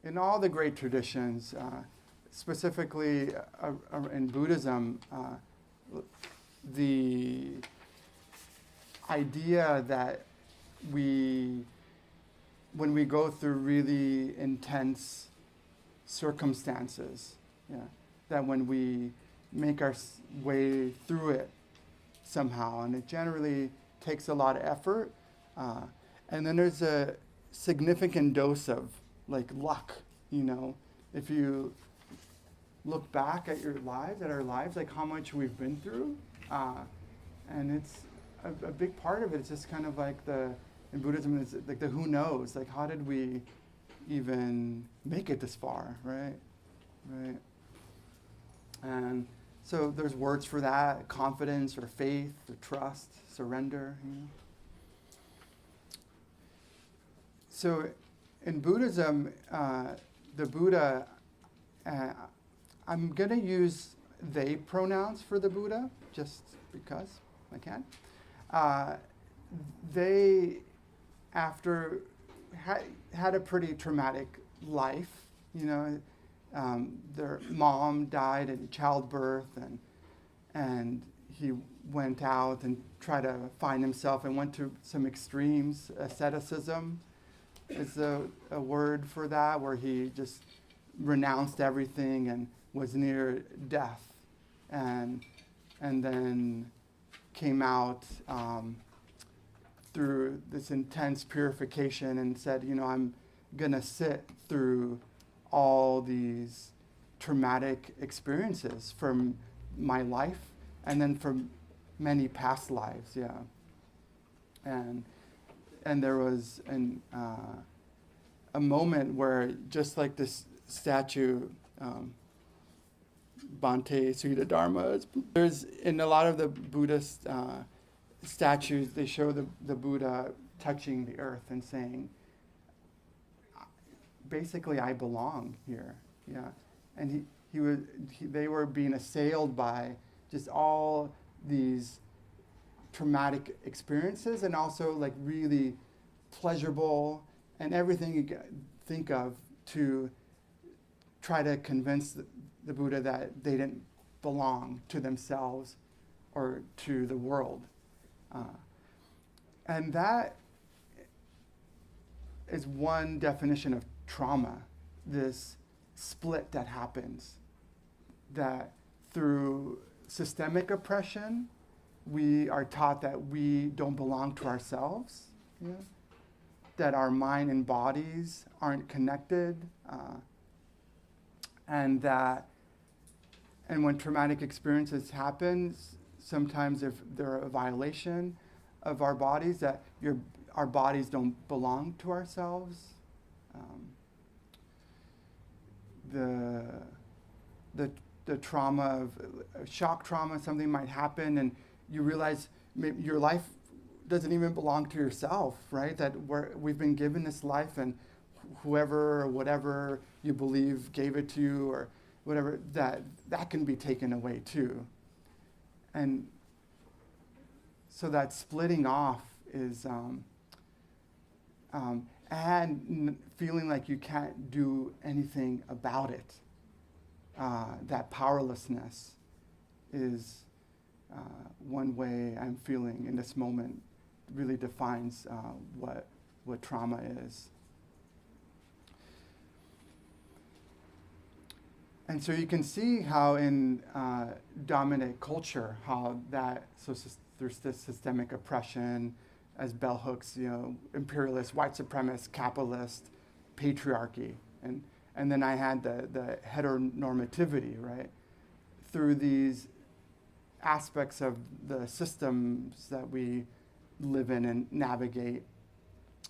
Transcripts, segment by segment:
in all the great traditions, specifically in Buddhism, the idea that when we go through really intense circumstances, that when we make our way through it somehow, and it generally takes a lot of effort, and then there's a significant dose of like luck, if you look back at our lives, like how much we've been through, and it's a big part of it. It's just kind of like in Buddhism, it's like the who knows, like how did we even make it this far, right? And so there's words for that: confidence, or faith, or trust, surrender. So in Buddhism, the Buddha, I'm going to use they pronouns for the Buddha, just because I can. They, after had a pretty traumatic life, their mom died in childbirth, and he went out and tried to find himself and went to some extremes. Asceticism is a word for that, where he just renounced everything and was near death, and then came out through this intense purification and said, I'm gonna sit through all these traumatic experiences from my life and then from many past lives, and there was a moment where, just like this statue, Bhante Sutta Dharma, there's in a lot of the Buddhist statues, they show the Buddha touching the earth and saying, basically, I belong here, and they were being assailed by just all these traumatic experiences, and also like really pleasurable and everything you think of, to try to convince the Buddha that they didn't belong to themselves or to the world. And that is one definition of trauma, this split that happens, that through systemic oppression, we are taught that we don't belong to ourselves, that our mind and bodies aren't connected, and when traumatic experiences happen, sometimes if they're a violation of our bodies, that our bodies don't belong to ourselves. The trauma of shock trauma, something might happen, and you realize maybe your life doesn't even belong to yourself, right? That we've been given this life, and whoever or whatever you believe gave it to you, or whatever, that can be taken away too. And so that splitting off is, and feeling like you can't do anything about it. That powerlessness is one way I'm feeling in this moment, really defines what trauma is. And so you can see how in dominant culture, how there's this systemic oppression as bell hooks, imperialist, white supremacist, capitalist, patriarchy, and then I had the heteronormativity, right? Through these aspects of the systems that we live in and navigate,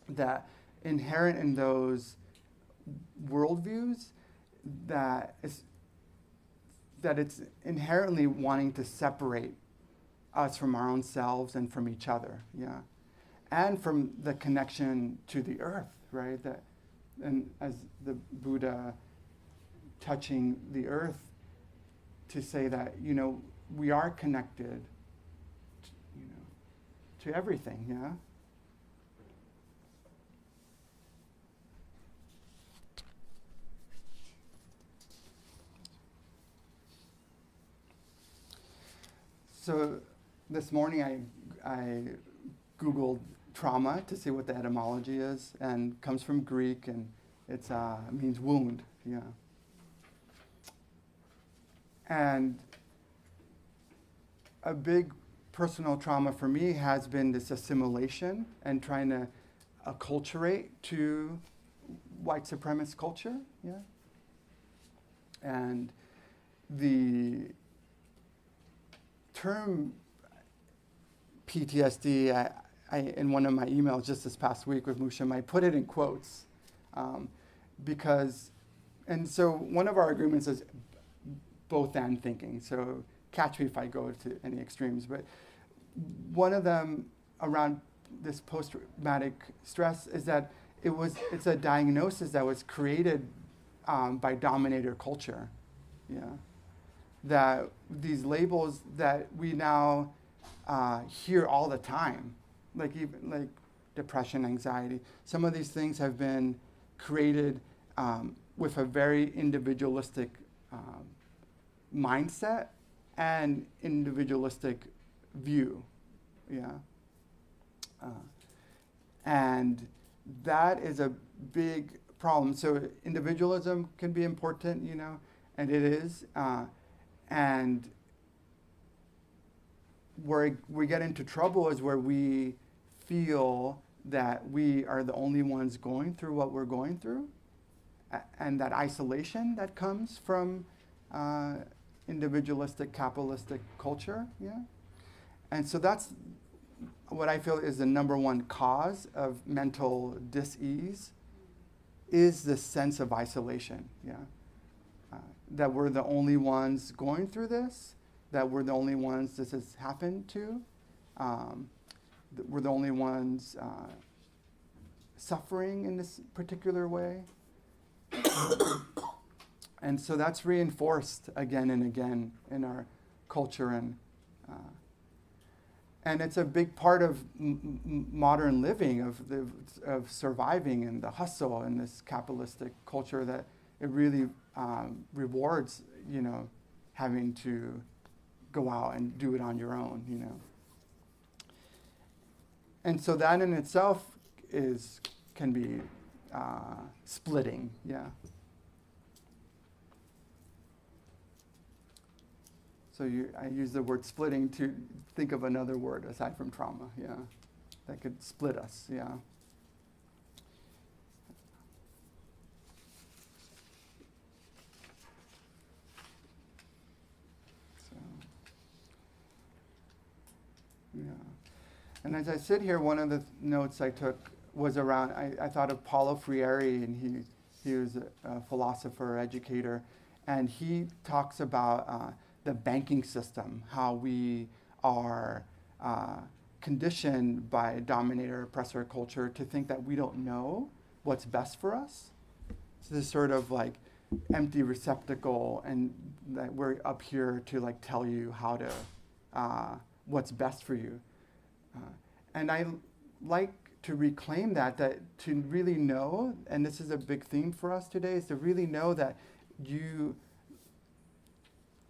that inherent in those worldviews, that it's inherently wanting to separate us from our own selves and from each other, and from the connection to the earth, right? And as the Buddha touching the earth, to say that we are connected, to everything, So this morning I Googled trauma to see what the etymology is, and comes from Greek, and it means wound. Yeah. And a big personal trauma for me has been this assimilation and trying to acculturate to white supremacist culture. Yeah. And the term PTSD, I in one of my emails just this past week with Musham, I put it in quotes because, and so one of our agreements is both and thinking. So catch me if I go to any extremes, but one of them around this post-traumatic stress is that it's a diagnosis that was created by dominator culture. Yeah. That these labels that we now hear all the time, like even like depression, anxiety, some of these things have been created with a very individualistic mindset and individualistic view. Yeah. And that is a big problem. So individualism can be important, and it is. And where we get into trouble is where we feel that we are the only ones going through what we're going through, and that isolation that comes from individualistic, capitalistic culture. Yeah. And so that's what I feel is the number one cause of mental dis-ease, is this sense of isolation. Yeah. That we're the only ones going through this, that we're the only ones this has happened to, that we're the only ones suffering in this particular way. And so that's reinforced again and again in our culture, and it's a big part of modern living, of surviving and the hustle in this capitalistic culture, that it really rewards, having to go out and do it on your own, And so that in itself can be splitting, yeah. So I use the word splitting to think of another word aside from trauma, yeah, that could split us, yeah. So, yeah. And as I sit here, one of the notes I took was around, I thought of Paulo Freire, and he was a philosopher, educator, and he talks about the banking system, how we are conditioned by dominator oppressor culture to think that we don't know what's best for us. So this sort of like empty receptacle, and that we're up here to like tell you how to what's best for you. And I like to reclaim that to really know, and this is a big theme for us today, is to really know that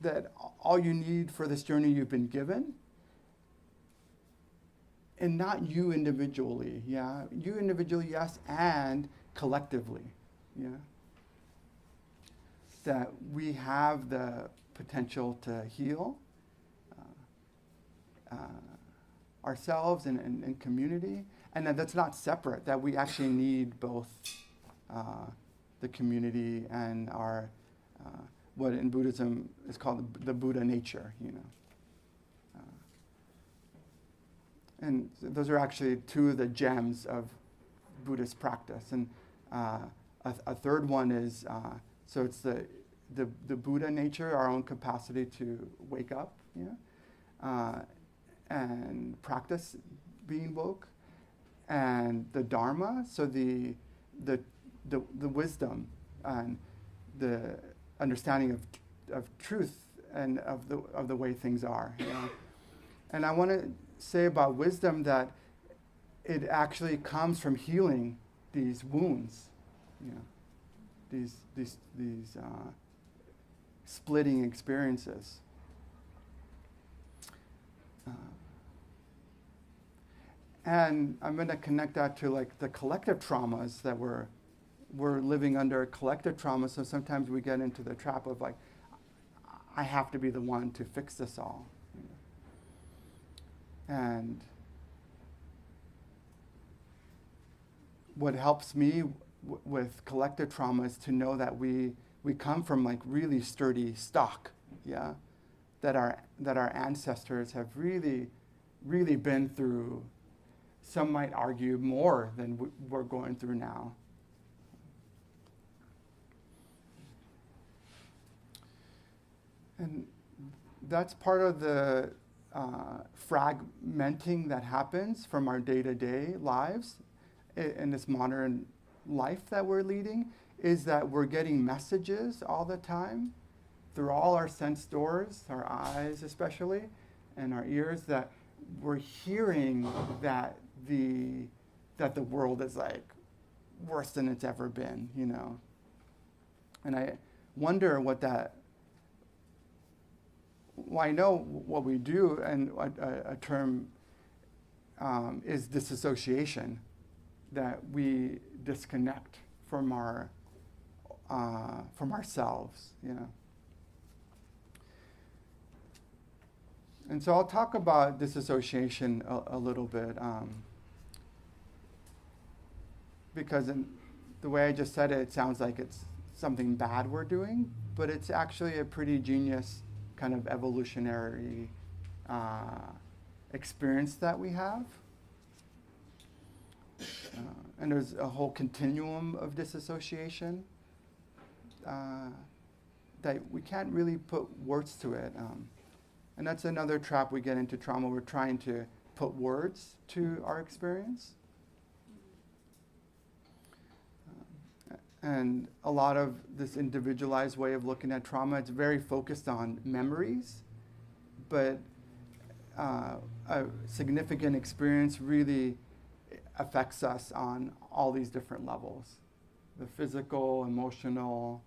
that all you need for this journey you've been given, and not you individually, yeah? You individually, yes, and collectively, yeah? That we have the potential to heal ourselves and community, and that's not separate, that we actually need both the community and our what in Buddhism is called the Buddha nature, And those are actually two of the gems of Buddhist practice. And a third one is, so it's the Buddha nature, our own capacity to wake up, and practice being woke, and the Dharma, so the wisdom and the understanding of truth and of the way things are. And I want to say about wisdom that it actually comes from healing these wounds, these splitting experiences. And I'm going to connect that to like the collective traumas that we're living under collective trauma. So sometimes we get into the trap of like, I have to be the one to fix this all. And what helps me with collective trauma is to know that we come from like really sturdy stock, yeah, that our ancestors have really been through. Some might argue more than we're going through now. And that's part of the fragmenting that happens from our day-to-day lives in this modern life that we're leading, is that we're getting messages all the time through all our sense doors, our eyes especially, and our ears, that we're hearing that the world is like worse than it's ever been, you know. And I wonder what that, well, I know what we do, and a term is disassociation, that we disconnect from ourselves, you know. And so I'll talk about disassociation a little bit, because the way I just said it, it sounds like it's something bad we're doing, but it's actually a pretty genius kind of evolutionary experience that we have. And there's a whole continuum of disassociation that we can't really put words to it. And that's another trap we get into trauma. We're trying to put words to our experience. And a lot of this individualized way of looking at trauma, it's very focused on memories, but a significant experience really affects us on all these different levels: the physical, emotional,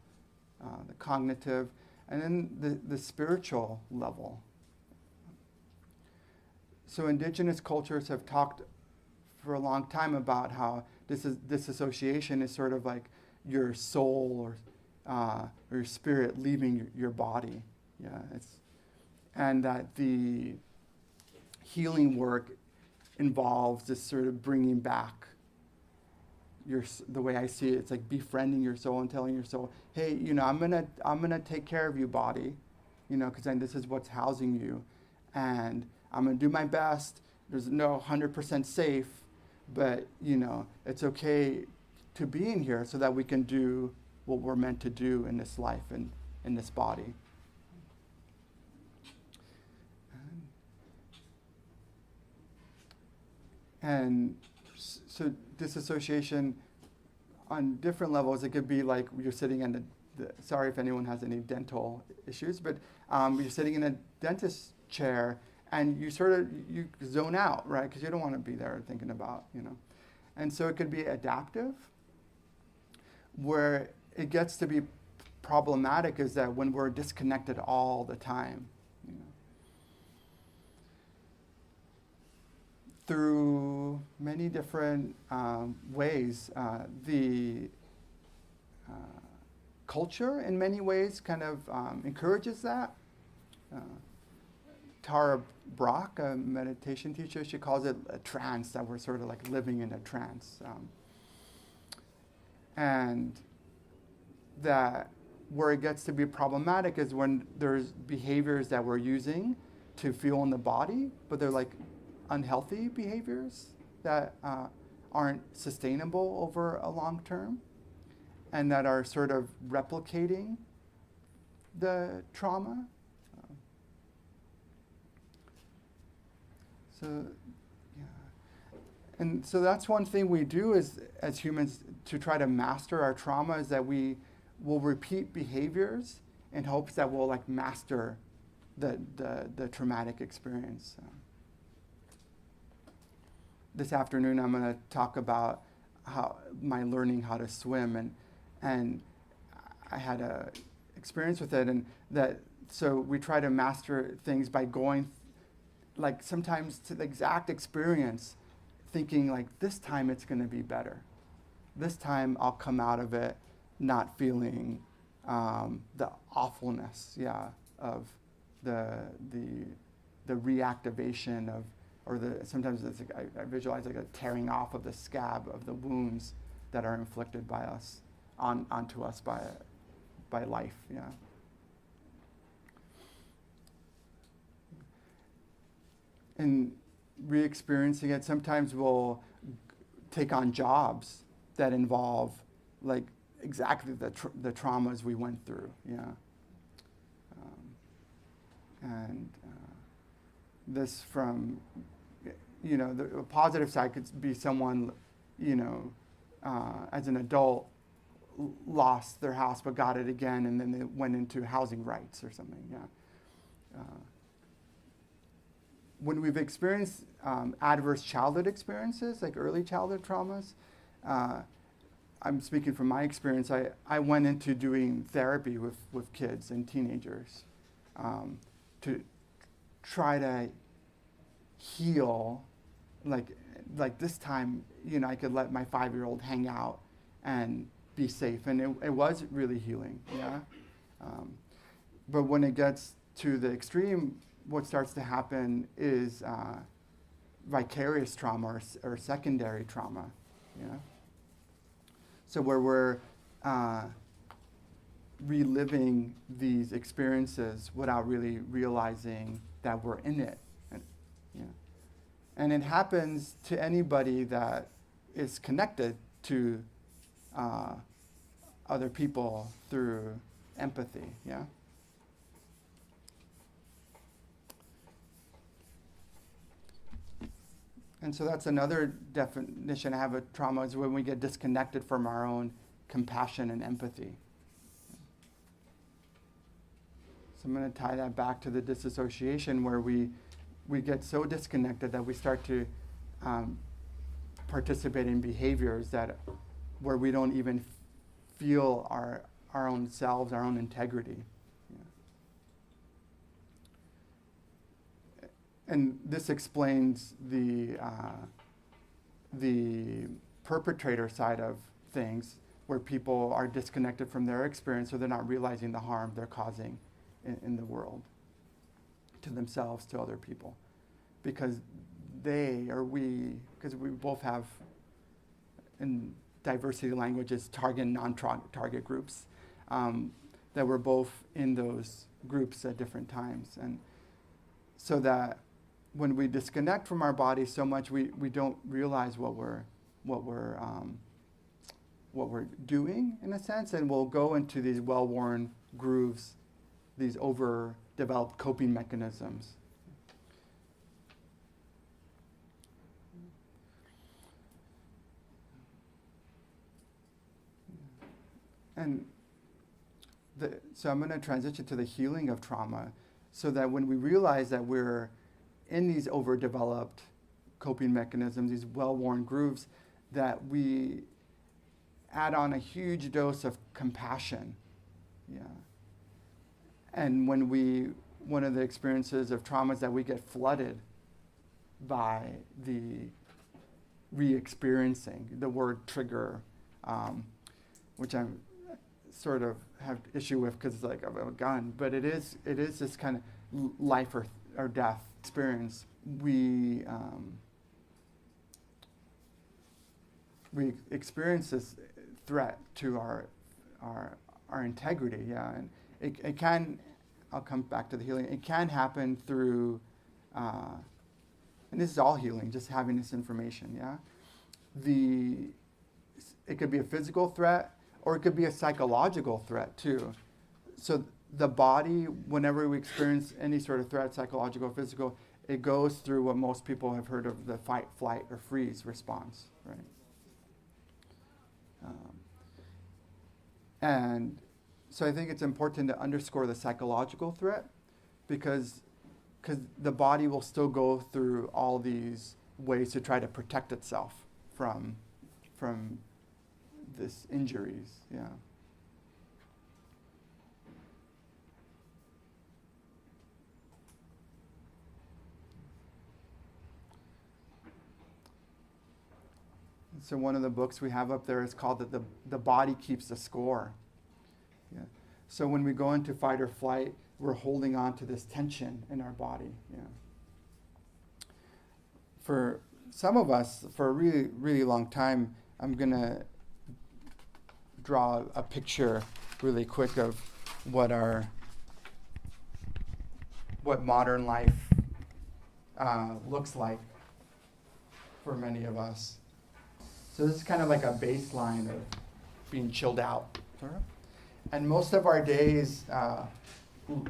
the cognitive, and then the spiritual level. So indigenous cultures have talked for a long time about how disassociation is sort of like your soul or your spirit leaving your body. Yeah, and that the healing work involves this sort of bringing back the way I see it, it's like befriending your soul and telling your soul, hey, you know, I'm gonna take care of you, body, you know, because then this is what's housing you, and I'm gonna do my best. There's no 100% safe, but you know, it's okay to be in here so that we can do what we're meant to do in this life and in this body. And so disassociation on different levels, it could be like you're sitting in sorry if anyone has any dental issues, but you're sitting in a dentist chair and you zone out, right? Because you don't want to be there thinking about, you know. And so it could be adaptive. Where it gets to be problematic is that when we're disconnected all the time, you know, through many different ways. The culture, in many ways, kind of encourages that. Tara Brach, a meditation teacher, she calls it a trance, that we're sort of like living in a trance. And that where it gets to be problematic is when there's behaviors that we're using to feel in the body, but they're like unhealthy behaviors that aren't sustainable over a long term, and that are sort of replicating the trauma. So, yeah. And so that's one thing we do as humans to try to master our trauma, is that we will repeat behaviors in hopes that we'll like master the traumatic experience. This afternoon I'm going to talk about my learning how to swim, and I had a experience with it, and so we try to master things by going like sometimes to the exact experience, thinking like this time it's going to be better. This time I'll come out of it not feeling the awfulness, of the reactivation of, or sometimes it's like I visualize like a tearing off of the scab of the wounds that are inflicted by us onto us by life, And re-experiencing it, sometimes we'll take on jobs that involve like exactly the traumas we went through, and this from, the positive side could be someone, as an adult lost their house but got it again, and then they went into housing rights or something, when we've experienced adverse childhood experiences, like early childhood traumas, I'm speaking from my experience, I went into doing therapy with kids and teenagers to try to heal, like this time, I could let my 5-year-old hang out and be safe. And it was really healing, but when it gets to the extreme, what starts to happen is vicarious trauma or secondary trauma, So where we're reliving these experiences without really realizing that we're in it. And it happens to anybody that is connected to other people through empathy, And so that's another definition I have of trauma, is when we get disconnected from our own compassion and empathy. So I'm going to tie that back to the disassociation, where we get so disconnected that we start to participate in behaviors where we don't even feel our own selves, our own integrity. And this explains the perpetrator side of things, where people are disconnected from their experience, so they're not realizing the harm they're causing in the world, to themselves, to other people. Because because we both have, in diversity languages, target and non-target groups, that we're both in those groups at different times. And so that when we disconnect from our body so much, we don't realize what we're doing, in a sense, and we'll go into these well-worn grooves, these overdeveloped coping mechanisms. And so I'm going to transition to the healing of trauma, so that when we realize that we're in these overdeveloped coping mechanisms, these well-worn grooves, that we add on a huge dose of compassion. And one of the experiences of trauma is that we get flooded by the re-experiencing, the word trigger, which I'm sort of have issue with because it's like a gun, but it is this kind of life or death experience. We experience this threat to our integrity, and it can. I'll come back to the healing. It can happen through, and this is all healing, just having this information, It could be a physical threat, or it could be a psychological threat too. So the body, whenever we experience any sort of threat, psychological or physical, it goes through what most people have heard of, the fight, flight, or freeze response, right? And so I think it's important to underscore the psychological threat, because the body will still go through all these ways to try to protect itself from this injuries, So one of the books we have up there is called The Body Keeps the Score. Yeah. So when we go into fight or flight, we're holding on to this tension in our body. Yeah. For some of us, for a really, really long time, I'm going to draw a picture really quick of what modern life looks like for many of us. So this is kind of like a baseline of being chilled out. And most of our days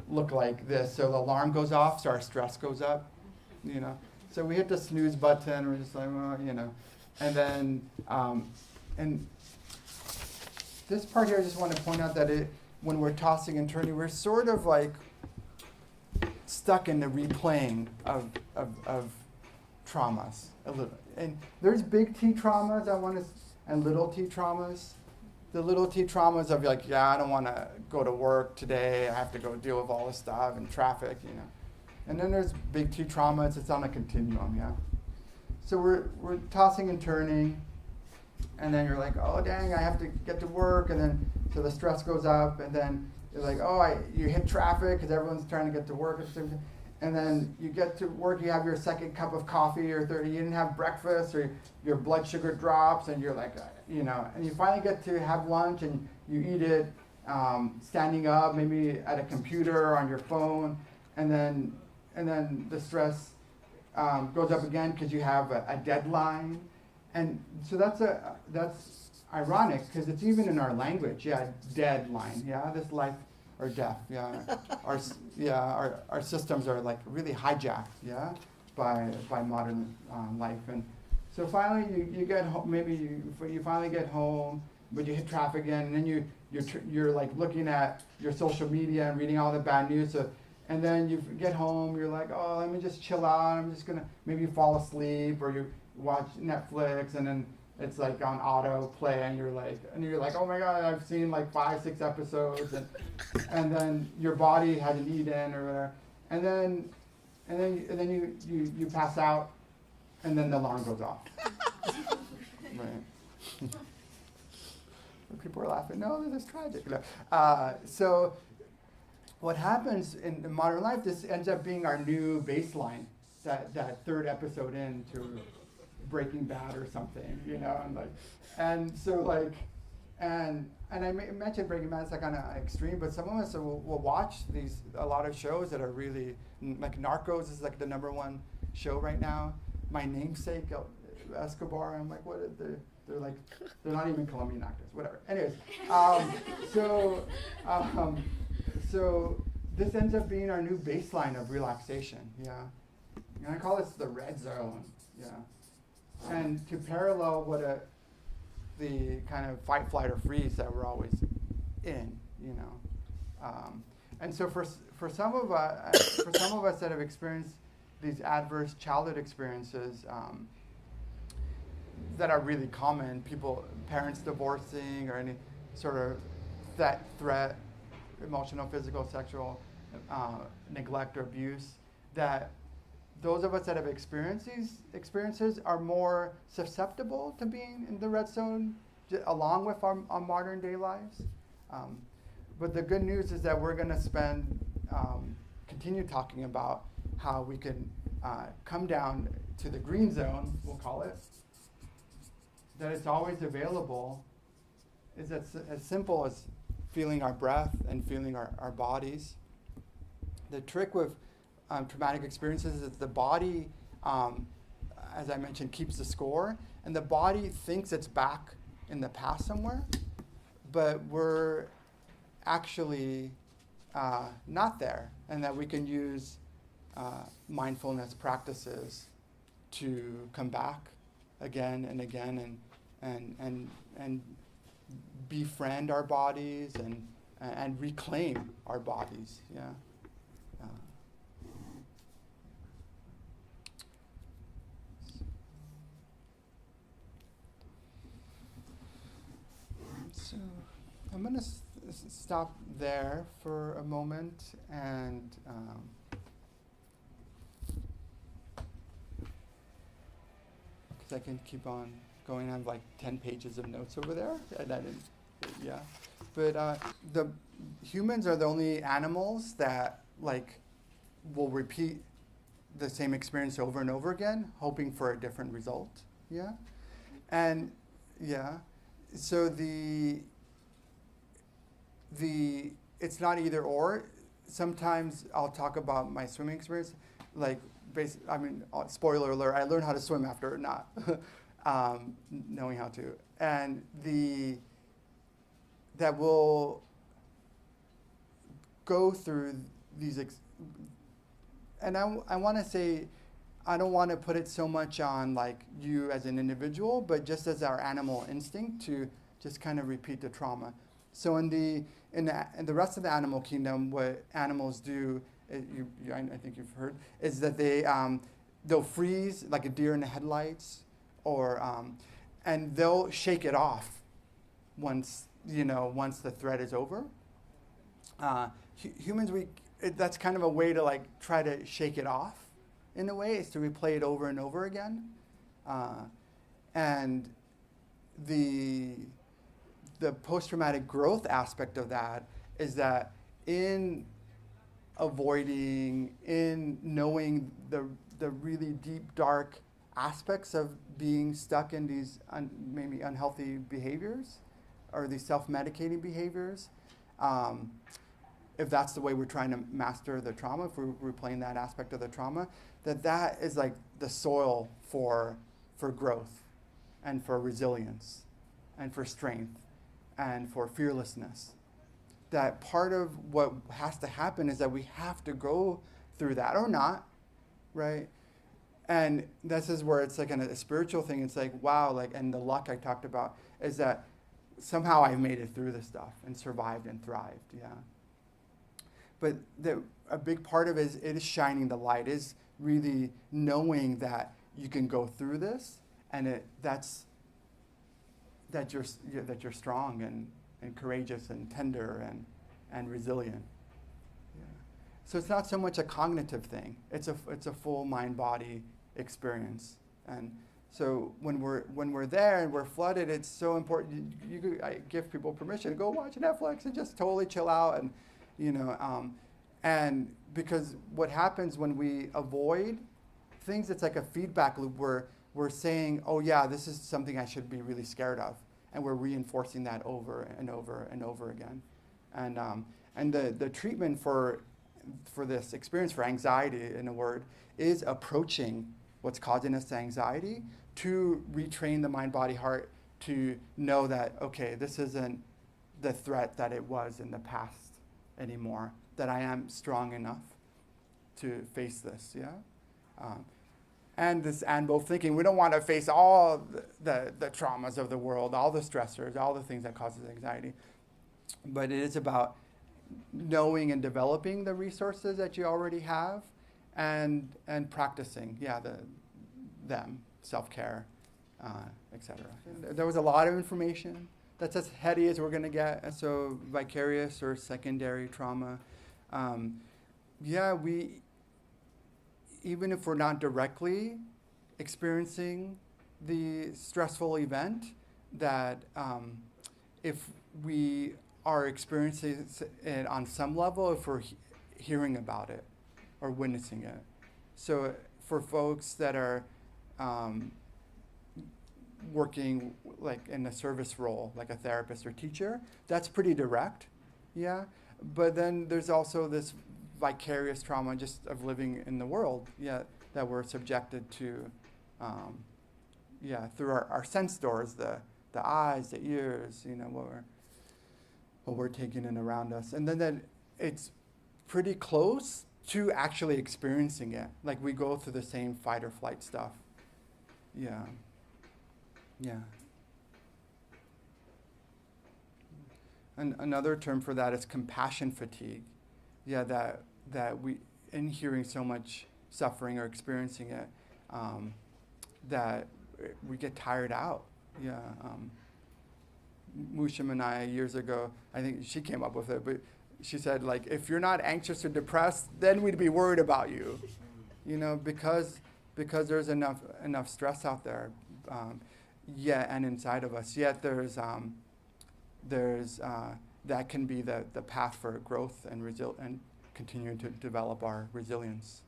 look like this. So the alarm goes off, so our stress goes up, you know. So we hit the snooze button, we're just like, well, you know. And then, and this part here, I just want to point out that when we're tossing and turning, we're sort of like stuck in the replaying of traumas a little. And there's big T traumas and little T traumas. The little T traumas of like, yeah, I don't want to go to work today. I have to go deal with all this stuff and traffic, you know. And then there's big T traumas. It's on a continuum, yeah. So we're tossing and turning, and then you're like, oh dang, I have to get to work, and then so the stress goes up, and then you're like, oh, you hit traffic because everyone's trying to get to work, and then you get to work, you have your second cup of coffee or 30, you didn't have breakfast, or your blood sugar drops, and you're like, you know, and you finally get to have lunch, and you eat it standing up, maybe at a computer or on your phone, and then the stress goes up again because you have a deadline, and so that's ironic because it's even in our language, yeah, deadline, yeah, this life or death, yeah, our systems are like really hijacked, yeah, by modern life, and so finally you get home, maybe you finally get home, but you hit traffic again, and then you're like looking at your social media and reading all the bad news. So, and then you get home, you're like, oh, let me just chill out. I'm just gonna maybe fall asleep, or you watch Netflix, and then it's like on auto play, and you're like, oh my God, I've seen like 5-6 episodes, and then your body hasn't eaten or whatever, and then you pass out, and then the alarm goes off. Right. People are laughing. No, this is tragic. So what happens in modern life, this ends up being our new baseline, that third episode into Breaking Bad or something, you know, and I mentioned Breaking Bad, it's like on an extreme, but some of us will watch a lot of shows that are really, like Narcos is like the #1 show right now. My namesake, Escobar, I'm like, what is they're like, they're not even Colombian actors, whatever. Anyways, so this ends up being our new baseline of relaxation, yeah. And I call this the red zone, yeah. And to parallel the kind of fight, flight, or freeze that we're always in, you know. And so for some of us that have experienced these adverse childhood experiences that are really common, parents divorcing, or any sort of threat, emotional, physical, sexual neglect or abuse, that those of us that have experienced these experiences are more susceptible to being in the red zone, along with our modern day lives. But the good news is that we're going to continue talking about how we can come down to the green zone, we'll call it, that it's always available, is as simple as feeling our breath and feeling our bodies. The trick with traumatic experiences is the body, as I mentioned, keeps the score, and the body thinks it's back in the past somewhere, but we're actually not there, and that we can use mindfulness practices to come back again and again and befriend our bodies and reclaim our bodies, yeah. So I'm going to stop there for a moment, and because I can keep on going on like 10 pages of notes over there, and I didn't, yeah. But the humans are the only animals that like will repeat the same experience over and over again, hoping for a different result. Yeah, and yeah, so it's not either or. Sometimes I'll talk about my swimming experience, like spoiler alert, I learned how to swim after not knowing how to, and that will go through these, and I want to say, I don't want to put it so much on like you as an individual, but just as our animal instinct to just kind of repeat the trauma. So in the rest of the animal kingdom, what animals do, I think you've heard, is that they'll freeze like a deer in the headlights, or and they'll shake it off once the threat is over. Humans, that's kind of a way to like try to shake it off. In a way, is to replay it over and over again, and the post-traumatic growth aspect of that is that in avoiding, in knowing the really deep, dark aspects of being stuck in these maybe unhealthy behaviors or these self-medicating behaviors, if that's the way we're trying to master the trauma, if we're replaying that aspect of the trauma, that is like the soil for growth and for resilience and for strength and for fearlessness. That part of what has to happen is that we have to go through that or not, right? And this is where it's like a spiritual thing. It's like, wow, like, and the luck I talked about is that somehow I've made it through this stuff and survived and thrived, yeah. But a big part of it is shining the light, is really knowing that you can go through this, and that you're strong and courageous and tender and resilient. Yeah. So it's not so much a cognitive thing. It's a full mind-body experience. And so when we're there and we're flooded, it's so important. I give people permission to go watch Netflix and just totally chill out, and and because what happens when we avoid things, it's like a feedback loop where we're saying, oh yeah, this is something I should be really scared of, and we're reinforcing that over and over and over again. And the treatment for this experience, for anxiety, in a word, is approaching what's causing us anxiety to retrain the mind, body, heart to know that, okay, this isn't the threat that it was in the past anymore, that I am strong enough to face this, yeah? And this both thinking, we don't want to face all the traumas of the world, all the stressors, all the things that causes anxiety. But it is about knowing and developing the resources that you already have and practicing, them, self-care, etc. There was a lot of information. That's as heady as we're going to get. And so vicarious or secondary trauma, even if we're not directly experiencing the stressful event, that if we are experiencing it on some level, if we're hearing about it or witnessing it. So for folks that are working like in a service role, like a therapist or teacher, that's pretty direct, yeah. But then there's also this vicarious trauma just of living in the world, that we're subjected to, through our sense doors, the eyes, the ears, what we're taking in around us. And then it's pretty close to actually experiencing it. Like we go through the same fight or flight stuff. Yeah. And another term for that is compassion fatigue. Yeah, that we, in hearing so much suffering or experiencing it, that we get tired out. Yeah. Musham and I, years ago, I think she came up with it, but she said, like, if you're not anxious or depressed, then we'd be worried about you. Because there's enough stress out there. Yeah, and inside of us. Yet there's that can be the path for growth and and continuing to develop our resilience.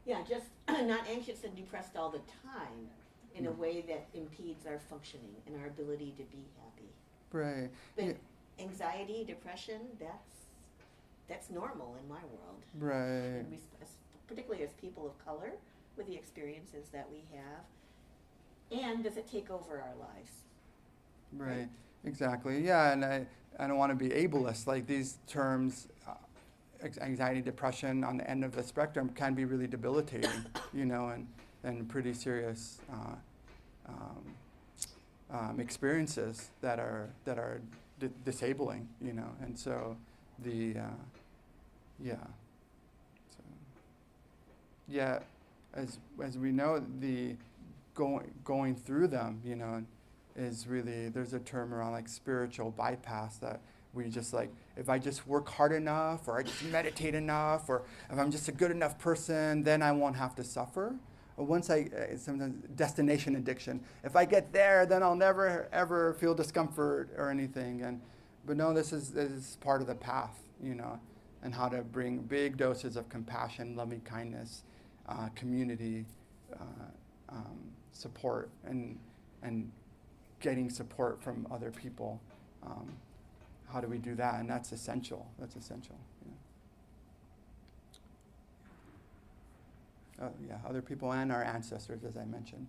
Yeah, just not anxious and depressed all the time in a way that impedes our functioning and our ability to be happy. Right. But Yeah. anxiety, depression, that's normal in my world. Right. And particularly as people of color, with the experiences that we have. And does it take over our lives? Right. Exactly. Yeah, and I don't want to be ableist. Like these terms, anxiety, depression on the end of the spectrum can be really debilitating, and pretty serious experiences that are disabling, and so as we know, the going through them, is really, there's a term around like spiritual bypass, that we just like, if I just work hard enough, or I just meditate enough, or if I'm just a good enough person, then I won't have to suffer. Or once sometimes destination addiction, if I get there, then I'll never ever feel discomfort or anything. But no, this is part of the path, and how to bring big doses of compassion, loving kindness, community, support, and getting support from other people. How do we do that? And that's essential. Other people and our ancestors, as I mentioned.